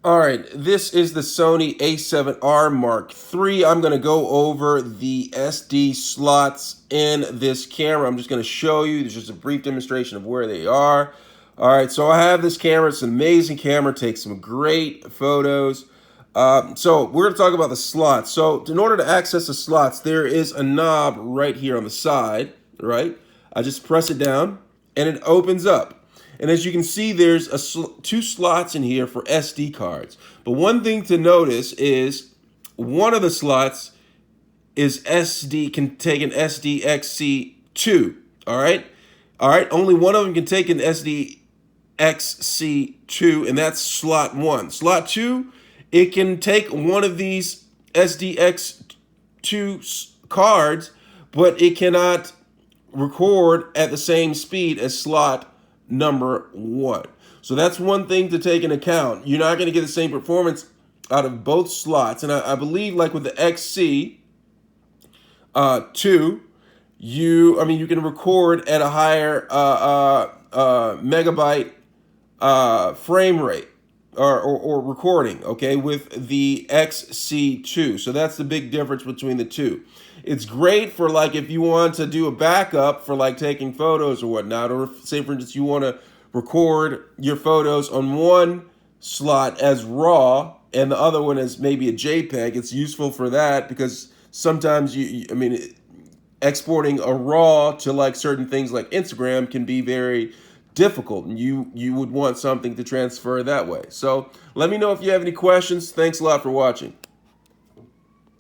All right, this is the Sony A7R Mark III. I'm going to go over the SD slots in this camera. I'm just going to show you. There's just a brief demonstration of where they are. All right, so I have this camera. It's an amazing camera. Takes some great photos. So we're going to talk about the slots. So in order to access the slots, there is a knob right here on the side, right? I just press it down and it opens up. And as you can see, there's two slots in here for SD cards. But one thing to notice is one of the slots is can take an SDXC2. All right. Only one of them can take an SDXC2, and that's slot 1. Slot 2, it can take one of these SDX2 cards, but it cannot record at the same speed as slot number 1. So that's one thing to take into account. You're not going to get the same performance out of both slots. And I believe like with the XC2, you can record at a higher megabyte frame rate or recording, okay, with the XC2. So that's the big difference between the two. It's great for like if you want to do a backup for like taking photos or whatnot, or say for instance you want to record your photos on one slot as RAW and the other one as maybe a JPEG. It's useful for that because sometimes exporting a RAW to like certain things like Instagram can be very difficult, and you would want something to transfer that way. So let me know if you have any questions. Thanks a lot for watching.